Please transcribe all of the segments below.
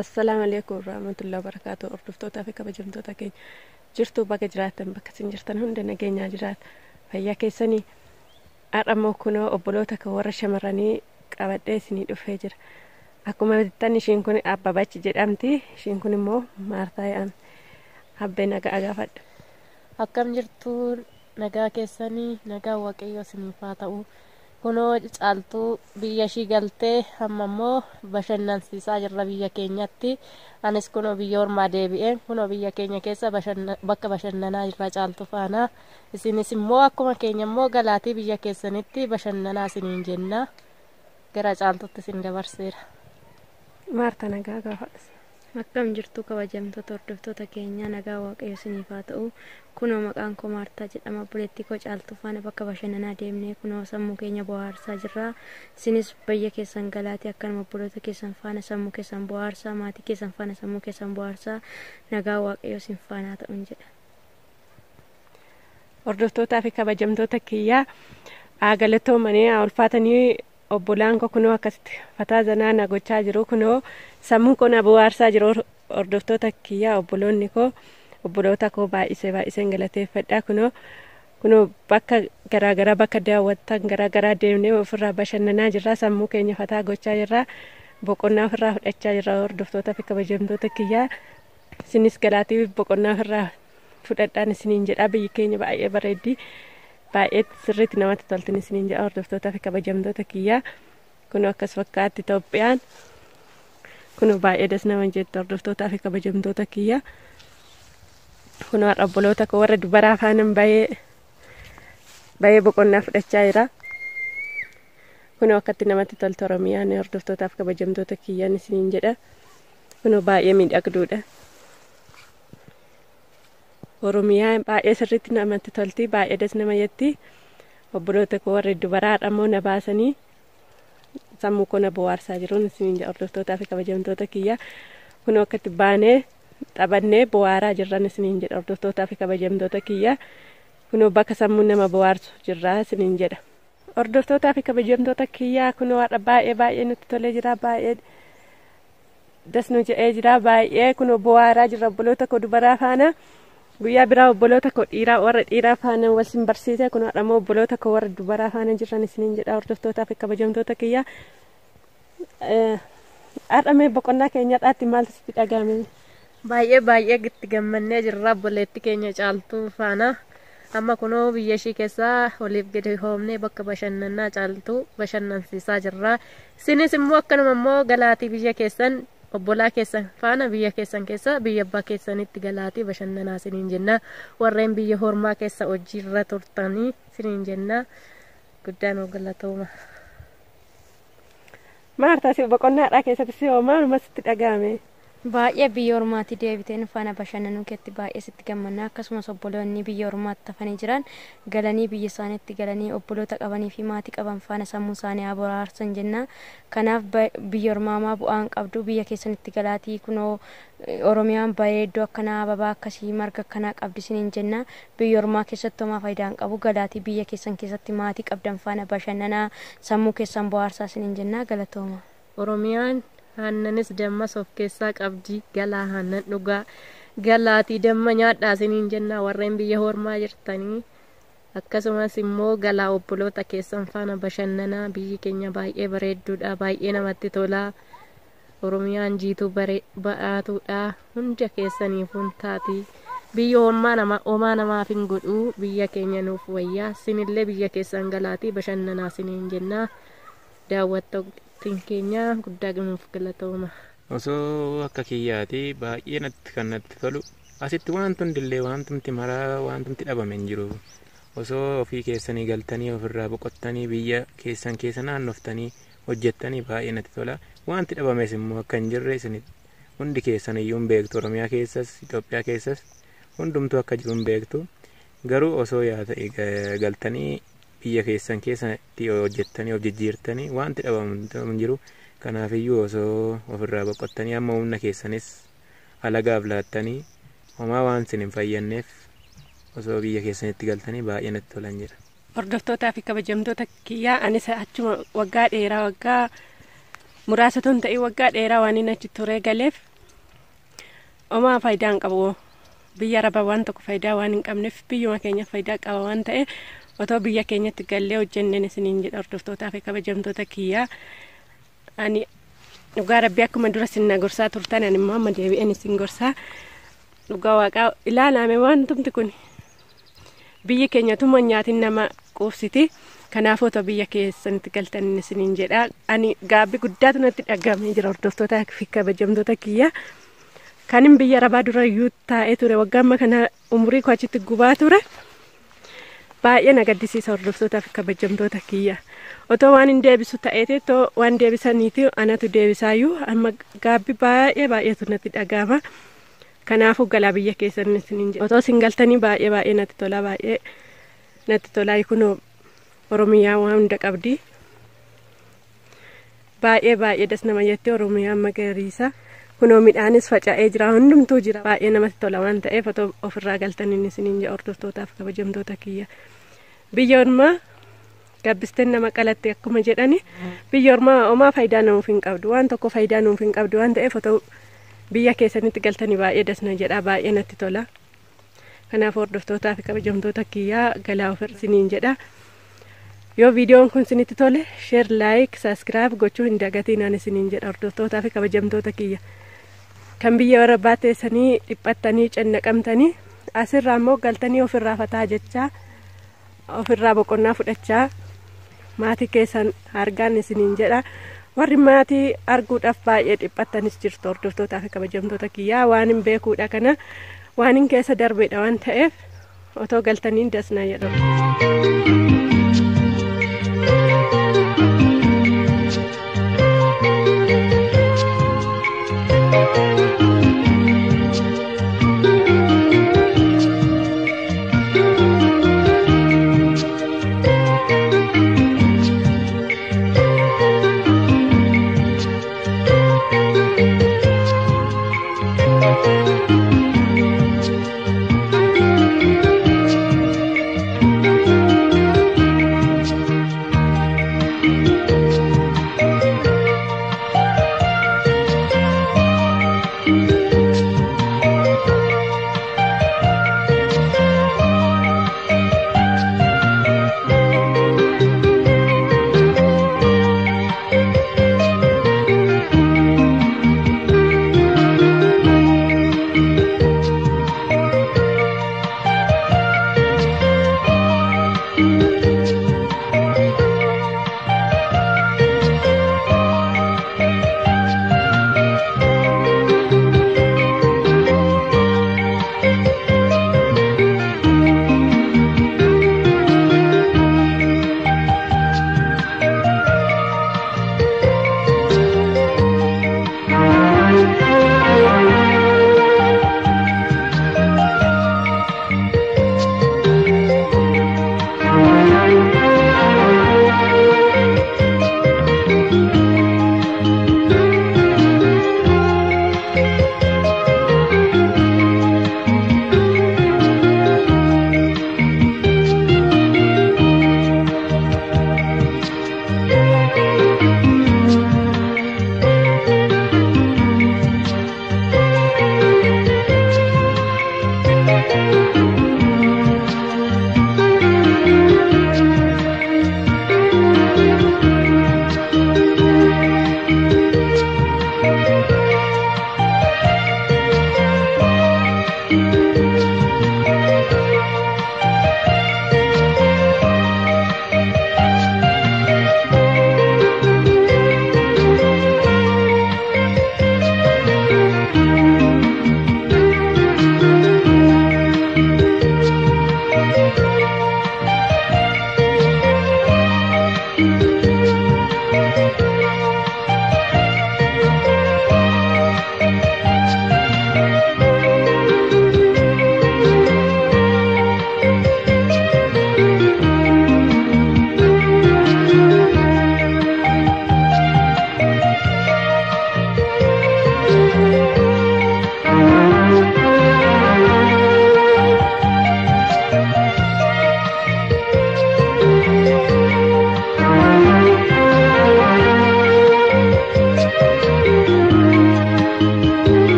Assalamu alaikum warahmatullahi wabarakatuh. Hordoftoota fi kabajamtoota keenya jirtu bakka jiraattan bakka isin jirtan hunda nageenyaa jiraata. Fayyaa keessanii har'ammoo kunoo obboloota kan warra shamarranii qabadhee isinii dhufee jira. Akkuma beektan ishiin kun Abbabachi jedhamti. Ishiin kun immoo Maartaa jedhamti. Abbee nagaa gaafadha. Akkam jirtu nagaa keessanii nagaa waaqayyo isiniif haa ta'u. Kunoo caaltuu biyya ishii galtee amma immoo bashannansiisaa jirra biyya keenyatti. Anis kunoo biyya ormaa deebi'een kunoo biyya keenya keessa bakka bashannanaa jirra caaltuu faana. Isinis immoo akkuma keenya immoo galaatii biyya keessanitti bashannanaa isiniin jenna. Gara caaltuutti isin dabarseera. Maartaa nagaa gaafadha. Akkam jirtu kabajamtoota hordoftoota keenya nagaa waaqayyo isiniif haa ta'u. Kunoo maqaan koo Maartaa jedhama. Obboleettii koo caaltuu faana bakka bashannanaa deemnee kunoo sammuu keenya bohaarsaa jirra. Isinis biyya keessan galaatii akkanuma obboloota keessan faana sammuu keessan bohaarsaa, maatii keessan faana sammuu keessan bohaarsaa. Nagaa waaqayyo isin faana haa ta'u jedha. Hordoftootaa fi kabajamtoota kiyyaa galatoomanii ulfaatanii obbolaan koo kunoo akkasitti fataa zanaa gochaa jiru. Kunoo sammuun koo na bohaarsaa jiru. Hordoftoota kiyyaa obboloonni koo obboloota koo baay'iseen galateeffadha. Kunoo bakka garaagaraa bakka daawwattan garaagaraa deemnee ofirraa bashannanaa jirra. Sammuu keenya fataa gochaa jirra. Boqonnaa ofirraa fudhachaa jirra. Hordoftoota fi kabajamtoota kiyyaa isinis galaatii boqonnaa ofirraa fudhadhaan isiniin jedha. Biyyi keenya baay'ee bareeddi. Baay'ee sirriitti namatti toltin isiniin jedha. Hordoftoota fi kabajamtoota kiyyaa kunoo akkas fakkaatti Itoophiyaan. Kunoo baay'ee das nama jettu hordoftootaa fi kabajamtoota kiyyaa. Kunoo obboloota koo warra dubaraa faanan baay'ee boqonnaa fudhachaa jira. Kunoo akkatti namatti toltu Oromiyaan hordoftootaa fi kabajamtoota kiyyaan isiniin jedha. Kunoo baay'ee miidhagduudha. Oromiyaan baay'ee sirriitti namatti tolti. Baay'ee das nama jetti. Obboloota koo warra dubaraa ammoo na baasanii sammuu koo na bohaarsaa jiruun isiniin jedha hordoftootaa fi kabajamtoota kiyyaa. Kunoo akkatti baanee taphannee bohaaraa jirran isiniin jedha hordoftootaa fi kabajamtoota kiyyaa. Kunoo bakka sammuu nama bohaarsu jirra isiniin jedha. Hordoftootaa fi kabajamtoota kiyyaa kunoo har'a baay'ee nutti tolee jira. Baay'ee das nu jedhee jira. Baay'ee kunoo bohaaraa jirra obboloota koo dubaraa faana. Guyyaa biraa obboloota koo warra dhiiraa faana wal sin barsiise. Kunoo har'a immoo obboloota koo warra dubaraa faana jirran isiniin jedha hordoftootaa fi kabajamtoota kiyyaa. Har'a mee boqonnaa keenyadhaatti maaltu sitti dhagahame? Baay'ee itti gammannee jirra obboleettii keenya caaltuu faana. Amma kunoo biyya ishii keessaa oliif gadi hoomnee bakka bashannanaa caaltuu bashannansiisaa jirra. Isinis immoo akkanuma immoo galaatii biyya keessan obbolaa keessan faana biyya keessan keessa biyya abbaa keessanitti galaatii bashannanaa isiniin jenna. Warreen biyya hormaa keessa hojiirra turtanii isiniin jenna. Guddaan galatooma. Maartaa si boqonnaadhaa keessatti si maaluma sitti dhagahame? Baay'ee biyya ormaatti deebiteen faana bashannanuu keetti baay'ee sitti gammanna. Akkasumas obboloonni biyya ormaatti hafanii jiran galanii biyya isaaniitti galanii obboloota qabanii fi maatii qaban faana sammuu isaanii haa bohaarsan jenna. Kanaaf biyya ormaamaa bu'aan qabdu biyya keessanitti galaatii kunoo Oromiyaan bareeddoo akkanaa ababaa akkasii marga akkanaa qabdi isiniin jenna. Biyya ormaa keessatti homaa faayidaan qabu galaatii biyya keessan keessatti maatii qabdan faana bashannanaa sammuu keessan bohaarsaa isiniin jenna. Galatooma. Oromiyaan aannanis dammas of keessaa qabdi. Galaa aannan dhugaa galaatii damma nyaadhaa isiniin jenna warreen biyya hormaa jirtanii. Akkasumas immoo galaa obboloota keessan faana bashannanaa. Biyyi keenya baay'ee bareedduudha. Baay'ee namatti tola. Oromiyaan jiituu ba'aatuudha. Hunda keessaniifuun taati. Biyya homaa namaaf hin godhu. Biyya keenya nuuf wayyaa. Isinillee biyya keessan galaatii bashannanaa isiniin jenna. Daawwattoonni keenya guddaa nuuf galatooma. Osoo akka kiyyaati baay'ee natti tolu. Asitti wanti hundillee wantumti maraa wantumti dhabame hin jiru. Osoo ofii keessanii galtanii ofirraa boqottanii biyya keessan keessa naannoftanii hojjettanii baay'ee natti tola. Wanti dhabames immoo akka hin jirre isin hundi keessan iyyuu hin beektu. Oromiyaa keessas Itoophiyaa keessas hundumtuu akka jiru hin beektu. Garuu osoo galtanii biyya keessan keessatti hojjettanii of jijjiirtanii wanti dhabamu hin jiru. Kanaafiyyuu osoo ofirraa boqottanii amma humna keessanis alagaaf laattanii homaa waan isin hin fayyadneef osoo biyya keessanitti galtanii baay'ee natti tolan jedha. Hordoftootaa fi kabajamtoota kiyyaa anis achuma waggaa dheeraa waggaa muraasa ton ta'e waggaa dheeraa waan inni achi turee galeef omaa faayidaa hin qabu. Biyya Arabaa waan tokko faayidaa waan hin qabneef biyyuma keenya faayidaa qaba waan ta'e otoo biyya keenyatti gallee hojjenneen isiniin jedha hordoftootaa fi kabajamtoota kiyyaa. Ani dhugaa Rabbii akkuma dura isin gorsaa turtan ani immoo amma deebi'een isin gorsaa. Dhugaa Waaqaa ilaalame waan tumti kun biyyi keenya tuma nyaatiin nama quufsiti. Kanaafuu otoo biyya keessanitti galtan isiniin jedha. Ani gaabbii guddaatu natti dhaga'amee jira hordoftootaa fi kabajamtoota kiyyaa. Kanin biyya Arabaa dura iyyuu taa'ee ture waggaa amma kana umurii koo achitti gubaa ture. Baay'ee na gaddisiisa hordoftootaa fi kabajamtoota kiyyaa. Otoo waan hin deebisu ta'eeti otoo waan deebisaniiti anatu deebisaayyuu amma gaabbii baay'eetu natti dhaga'ama. Kanaafuu galaa biyya keessan isiniin jedha. Otoo isin galtanii baay'ee natti tola baay'ee natti tolaa kunoo Oromiyaa waan hunda qabdi. Baay'ee das nama jettee Oromiyaa magariisa. Kunoo midhaanis faca'ee jira hundumtuu jira. Baay'ee namatti tola waan ta'eef otoo ofirraa galtanii isiniin jedha hordoftootaaf kabajamtoota kiyya. Biyya ormaa gabbisteen nama qalatti akkuma jedhani biyya ormaa homaa faayidaa nuuf hin qabdu waan tokko faayidaa nuuf hin qabdu waan ta'eef otoo biyya keessanitti galtanii baay'ee dasna jedha baay'ee natti tola. Kanaaf hordoftootaa fi kabajamtoota kiyyaa galaa ofirra isiniin jedha. Yoo viidiyoon kun isinitti tole share like subscribe gochuu hin dagatinaa isiniin jedha hordoftootaa fi kabajamtoota kiyya. Kan biyya Arabaa teessanii dhiphattanii cannaqamtanii asirraa immoo galtanii ofirraa fataa jechaa ofirraa boqonnaa fudhachaa maatii keessan argaan isiniin jedha. Warri maatii arguudhaaf baay'ee dhiphattanis jirtu hordoftootaa fi kabajamtoota kiyyaa waan hin beekuudha kana waan hin keessa darbeedha waan ta'eef otoo galtanii dasna jedhamu.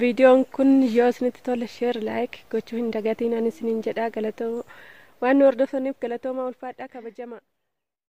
Viidiyoon kun yoo isinitti tole share like gochuu hin dagatiin ani isiniin jedhaa galatoo waan nu hordofaniif galatooma ulfaadhaa kabajamaa.